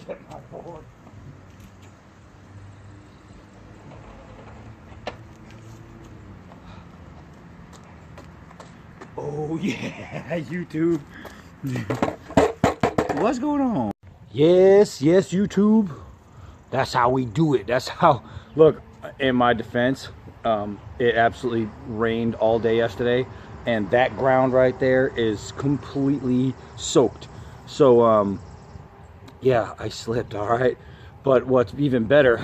get my board. Oh yeah, YouTube. What's going on? Yes, YouTube. That's how we do it. That's how. Look, in my defense, it absolutely rained all day yesterday, and that ground right there is completely soaked. So yeah, I slipped, all right. But what's even better,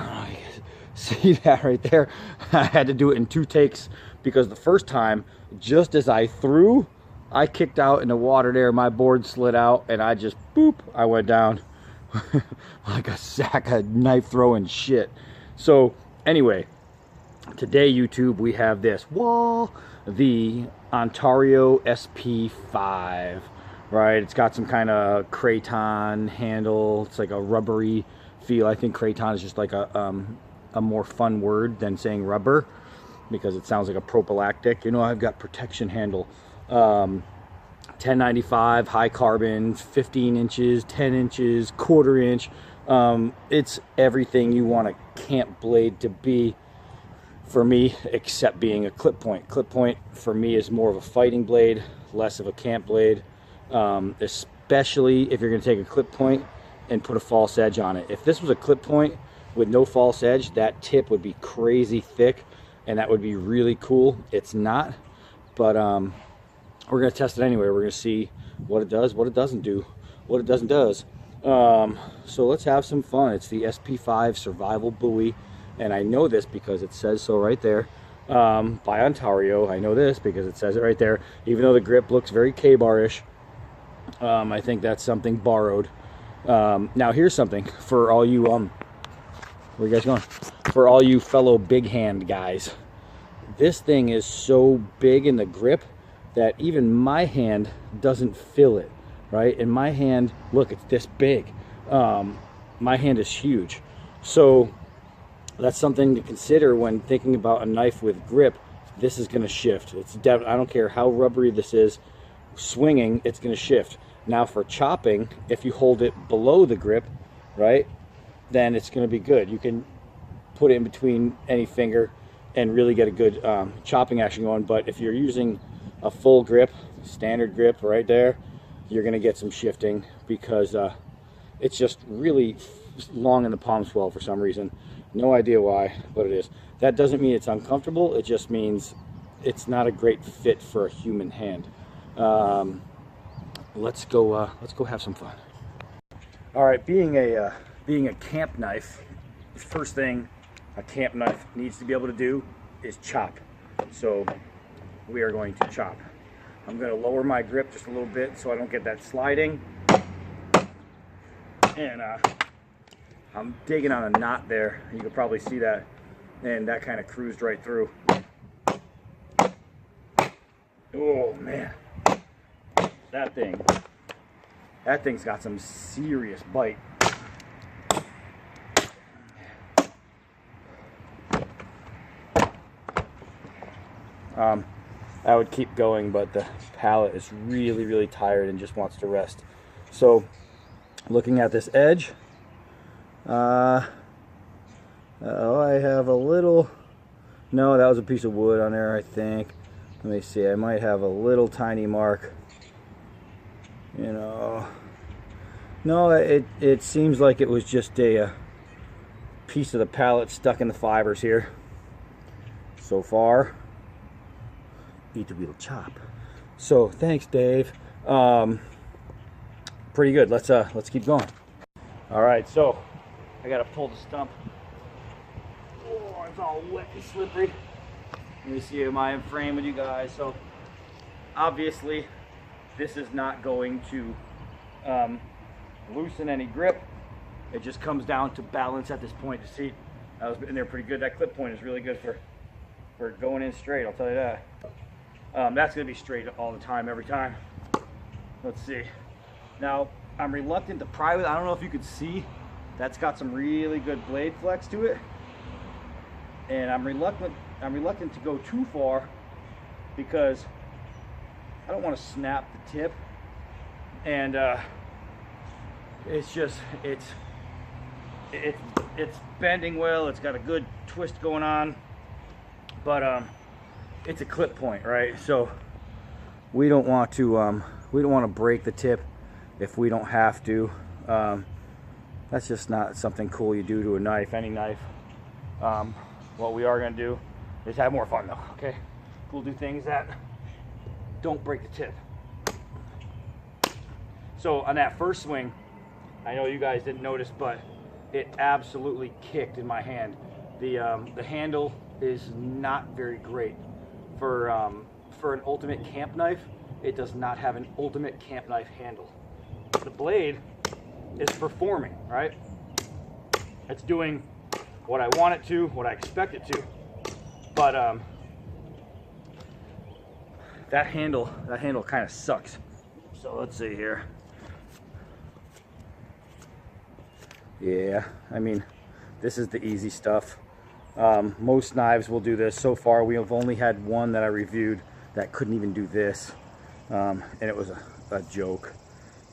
see that right there? I had to do it in 2 takes because the first time, just as I threw, I kicked out in the water there, my board slid out, and I just, boop, I went down like a sack of knife throwing shit. So anyway, today, YouTube, we have this wall, the Ontario SP-5, right? It's got some kind of craton handle. It's like a rubbery feel. I think craton is just like a more fun word than saying rubber, because it sounds like a prophylactic. You know, I've got protection handle. 1095, high carbon, 15 inches, 10 inches, 1/4 inch. It's everything you want a camp blade to be for me, except being a clip point. Clip point for me is more of a fighting blade, less of a camp blade, especially if you're going to take a clip point and put a false edge on it. If this was a clip point with no false edge, that tip would be crazy thick, and that would be really cool. It's not, but we're going to test it anyway. We're going to see what it does, what it doesn't do, what it does. So let's have some fun. It's the SP-5 Survival Bowie, and I know this because it says so right there, by Ontario. I know this because it says it right there, even though the grip looks very K-bar-ish. I think that's something borrowed. Now here's something for all you, where are you guys going? For all you fellow big hand guys. This thing is so big in the grip that even my hand doesn't feel it, right? In my hand, look, it's this big. My hand is huge. So that's something to consider when thinking about a knife with grip. This is gonna shift. I don't care how rubbery this is, swinging, it's gonna shift. Now for chopping, if you hold it below the grip, right, then it's gonna be good. You can put it in between any finger and really get a good chopping action going. But if you're using a full grip, standard grip right there, you're gonna get some shifting because it's just really long in the palm swell for some reason. No idea why, but it is. That doesn't mean it's uncomfortable. It just means it's not a great fit for a human hand. Let's go have some fun. All right, being a camp knife, the first thing a camp knife needs to be able to do is chop. So we are going to chop. I'm going to lower my grip just a little bit so I don't get that sliding. And I'm digging on a knot there. You can probably see that. And that kind of cruised right through. Oh man. That thing's got some serious bite. I would keep going, but the pallet is really, really tired and just wants to rest. So, looking at this edge, oh, I have a little, no, that was a piece of wood on there, I think. Let me see, I might have a little tiny mark. You know, no, it seems like it was just a piece of the pallet stuck in the fibers here. So far, eat the wheel chop. So thanks, Dave. Pretty good. Let's keep going. All right, so I gotta pull the stump. Oh, it's all wet and slippery. Let me see, am I in frame with you guys? So obviously this is not going to loosen any grip. It just comes down to balance at this point. You see, I was in there pretty good. That clip point is really good for going in straight, I'll tell you that. That's gonna be straight all the time, every time. Let's see. Now, I'm reluctant to pry with it. I don't know if you could see, that's got some really good blade flex to it. And I'm reluctant to go too far because I don't want to snap the tip. And it's it's bending well. It's got a good twist going on, but it's a clip point, right? So we don't want to break the tip if we don't have to. That's just not something cool you do to a knife, any knife. What we are going to do is have more fun though, okay? We'll do things that don't break the tip. So on that first swing, I know you guys didn't notice, but it absolutely kicked in my hand. The handle is not very great for an ultimate camp knife. It does not have an ultimate camp knife handle. The blade is performing, right? It's doing what I want it to, what I expect it to, but that handle kind of sucks. So let's see here. Yeah, I mean, this is the easy stuff. Most knives will do this. So far, we have only had one that I reviewed that couldn't even do this, and it was a joke.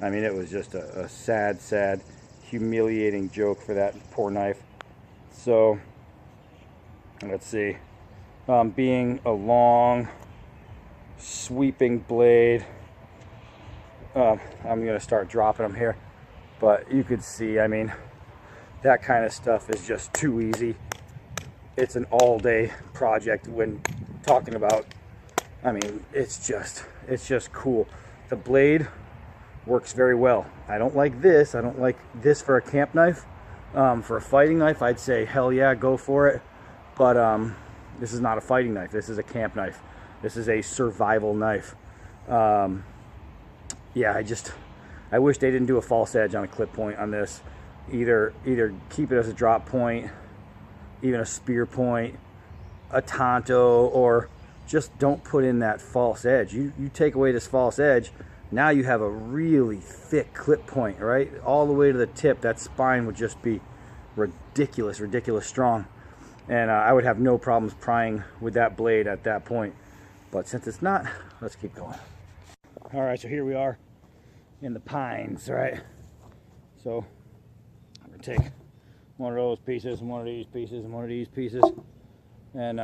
I mean, it was just a sad, humiliating joke for that poor knife. So, let's see. Being a long, sweeping blade, I'm going to start dropping them here. But you could see, I mean, that kind of stuff is just too easy. It's an all-day project when talking about, I mean, it's just cool. The blade works very well. I don't like this. I don't like this for a camp knife. For a fighting knife, I'd say hell yeah, go for it. But this is not a fighting knife. This is a camp knife. This is a survival knife. Yeah, I wish they didn't do a false edge on a clip point on this. Either keep it as a drop point, even a spear point, a tanto, or just don't put in that false edge. You take away this false edge, now you have a really thick clip point, right? All the way to the tip. That spine would just be ridiculous strong. And I would have no problems prying with that blade at that point. But since it's not, let's keep going. All right, so here we are in the pines, right? So I'm gonna take one of those pieces and one of these pieces and one of these pieces, and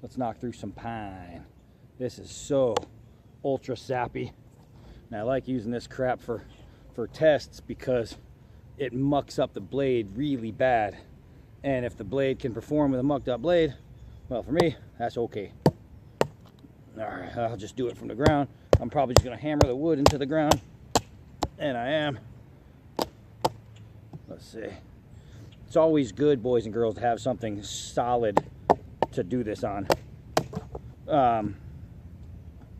let's knock through some pine. This is so ultra sappy, and I like using this crap for tests because it mucks up the blade really bad. And if the blade can perform with a mucked up blade, well, for me, that's okay. All right, I'll just do it from the ground. I'm probably just gonna hammer the wood into the ground, and I am. Let's see. It's always good, boys and girls, to have something solid to do this on.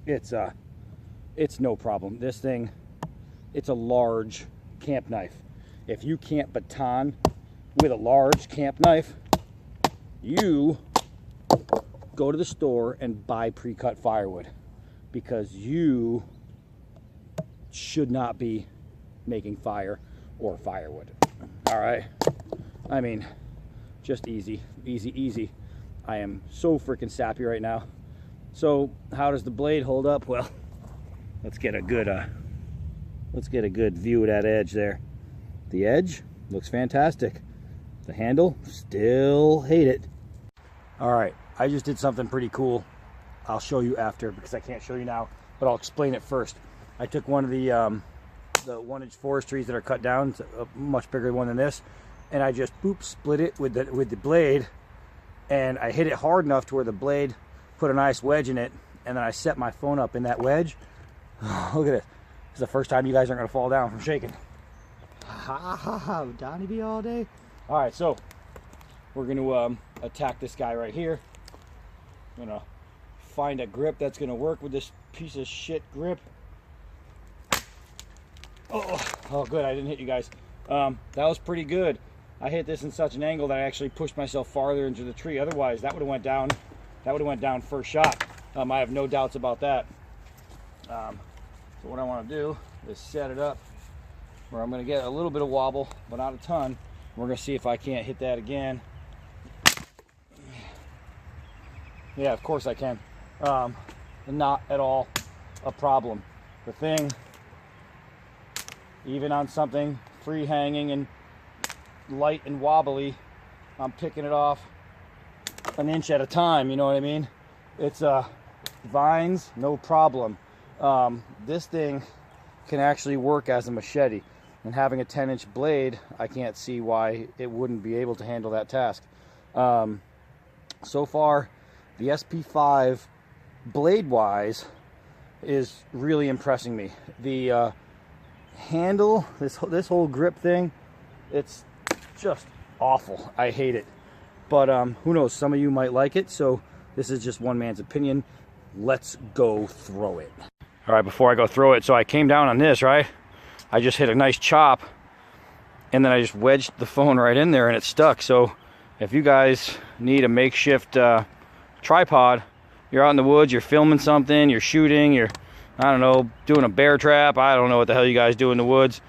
It's no problem. This thing, it's a large camp knife. If you can't baton with a large camp knife, you go to the store and buy pre-cut firewood, because you should not be making fire or firewood. All right, I mean, just easy. I am so freaking sappy right now. So how does the blade hold up? Well, let's get a good view of that edge there. The edge looks fantastic. The handle, still hate it. All right, I just did something pretty cool. I'll show you after because I can't show you now, but I'll explain it first. I took one of the 1-inch forest trees that are cut down. It's a much bigger one than this, and I just split it with the blade, and I hit it hard enough to where the blade put a nice wedge in it, and then I set my phone up in that wedge. Look at this. This is the first time you guys aren't gonna fall down from shaking. Ha ha ha, Donnie B all day. All right, so we're gonna attack this guy right here. I'm gonna find a grip that's gonna work with this piece of shit grip. Oh, good, I didn't hit you guys. That was pretty good. I hit this in such an angle that I actually pushed myself farther into the tree. Otherwise, that would have went down. That would have went down first shot. I have no doubts about that. So what I want to do is set it up where I'm going to get a little bit of wobble, but not a ton. We're going to see if I can't hit that again. Yeah, of course I can. Not at all a problem. The thing, even on something free hanging and light and wobbly, I'm picking it off an inch at a time, you know what I mean? It's vines, no problem. This thing can actually work as a machete, and having a 10-inch blade, I can't see why it wouldn't be able to handle that task. So far, the SP-5 blade-wise is really impressing me. The handle, this whole grip thing, it's just awful. I hate it. But who knows, some of you might like it, so this is just one man's opinion. Let's go throw it. All right, before I go throw it, so I came down on this, right? I just hit a nice chop, and then I just wedged the phone right in there and it stuck. So if you guys need a makeshift tripod, you're out in the woods, you're filming something, you're shooting, you're, I don't know, doing a bear trap, I don't know what the hell you guys do in the woods,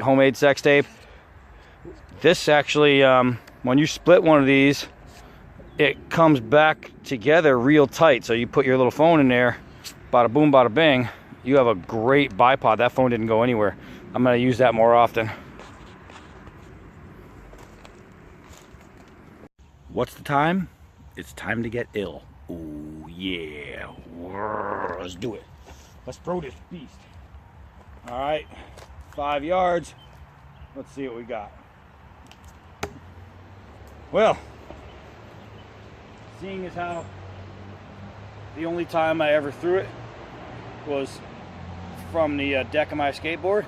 homemade sex tape. This actually, when you split one of these, it comes back together real tight. So you put your little phone in there, bada boom, bada bing, you have a great bipod. That phone didn't go anywhere. I'm gonna use that more often. What's the time? It's time to get ill. Oh yeah, let's do it. Let's throw this beast. All right, 5 yards. Let's see what we got. Well, seeing as how the only time I ever threw it was from the deck of my skateboard,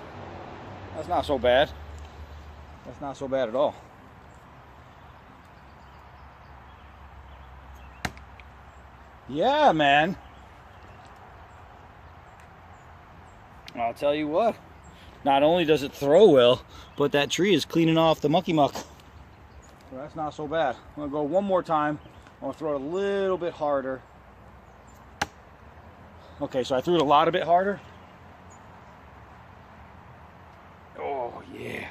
that's not so bad. That's not so bad at all. Yeah, man. I'll tell you what, not only does it throw well, but that tree is cleaning off the mucky muck. So that's not so bad. I'm gonna go one more time. I'm gonna throw it a little bit harder. Okay, so I threw it a lot a bit harder. Oh yeah.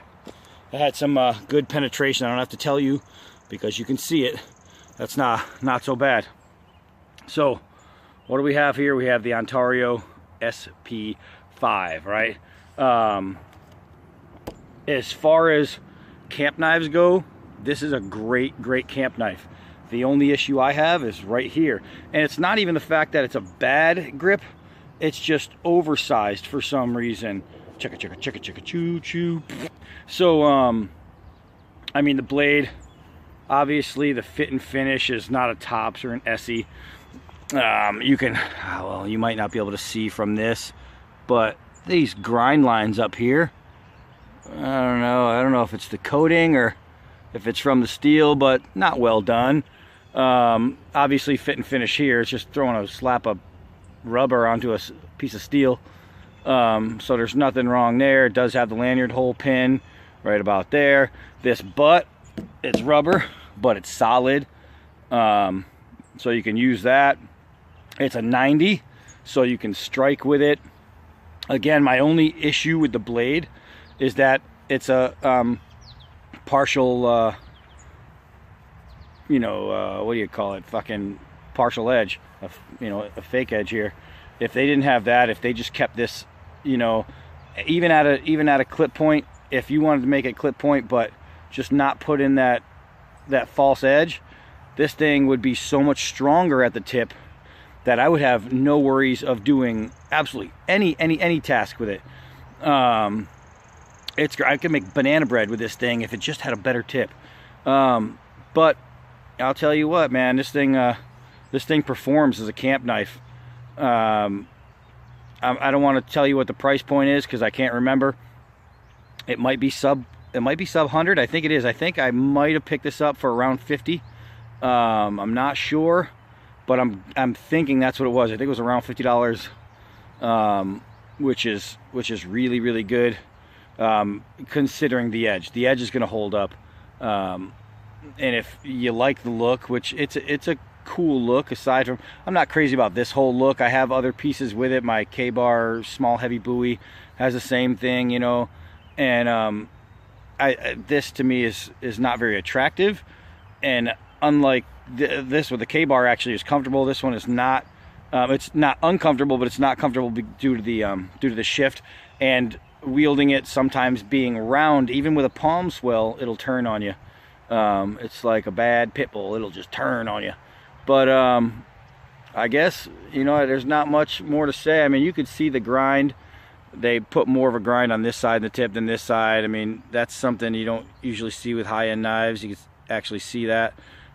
I had some good penetration. I don't have to tell you because you can see it. That's not so bad. So what do we have here? We have the Ontario SP-5, right? As far as camp knives go, this is a great camp knife. The only issue I have is right here, and it's not even the fact that it's a bad grip, it's just oversized for some reason. Chicka chicka chicka chicka choo choo. So I mean, the blade, obviously the fit and finish is not a Tops or an Essie. You can, well, you might not be able to see from this, but these grind lines up here, I don't know if it's the coating or if it's from the steel, but not well done. Obviously fit and finish here, it's just throwing a slap of rubber onto a piece of steel. So there's nothing wrong there. It does have the lanyard hole pin right about there. This butt, it's rubber, but it's solid. So you can use that. It's a 90, so you can strike with it. Again, my only issue with the blade is that it's a partial, you know, what do you call it? Fucking partial edge, you know, a fake edge here. If they didn't have that, if they just kept this, you know, even at a clip point, if you wanted to make it clip point, but just not put in that false edge, this thing would be so much stronger at the tip that I would have no worries of doing absolutely any task with it. It's I could make banana bread with this thing if it just had a better tip. But I'll tell you what, man, this thing performs as a camp knife. I don't want to tell you what the price point is because I can't remember. It might be sub 100. I think it is. I think I might have picked this up for around 50. I'm not sure, but I'm thinking that's what it was. I think it was around $50, which is really good, considering the edge. The edge is going to hold up, and if you like the look, which it's a cool look. Aside from, I'm not crazy about this whole look. I have other pieces with it. My K-bar small heavy Bowie has the same thing, you know, and this to me is not very attractive, and unlike this with the K-bar actually is comfortable. This one is not. It's not uncomfortable, but it's not comfortable due to the shift. And wielding it, sometimes being round, even with a palm swell, it'll turn on you. It's like a bad pit bull, it'll just turn on you. But I guess, you know, there's not much more to say. I mean, you could see the grind. They put more of a grind on this side of the tip than this side. I mean, that's something you don't usually see with high-end knives. You can actually see that.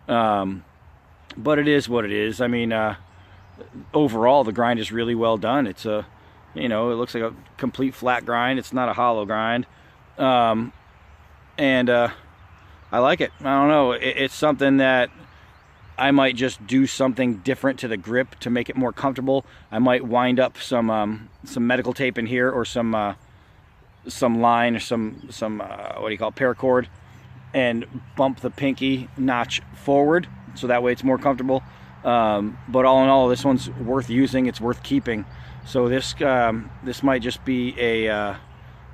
But it is what it is. I mean, overall, the grind is really well done. It's a, you know, it looks like a complete flat grind. It's not a hollow grind. I like it. I don't know. It's something that I might just do something different to the grip to make it more comfortable. I might wind up some medical tape in here, or some line, or some what do you call it, paracord, and bump the pinky notch forward, so that way it's more comfortable. But all in all, this one's worth using. It's worth keeping. So this might just be a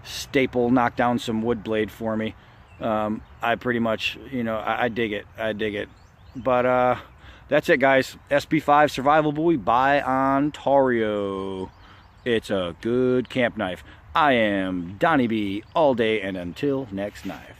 staple, knock down some wood blade for me. I pretty much, you know, I dig it. I dig it. But that's it, guys. SP-5 Survival Bowie by Ontario. It's a good camp knife. I am Donnie B, all day and until next knife.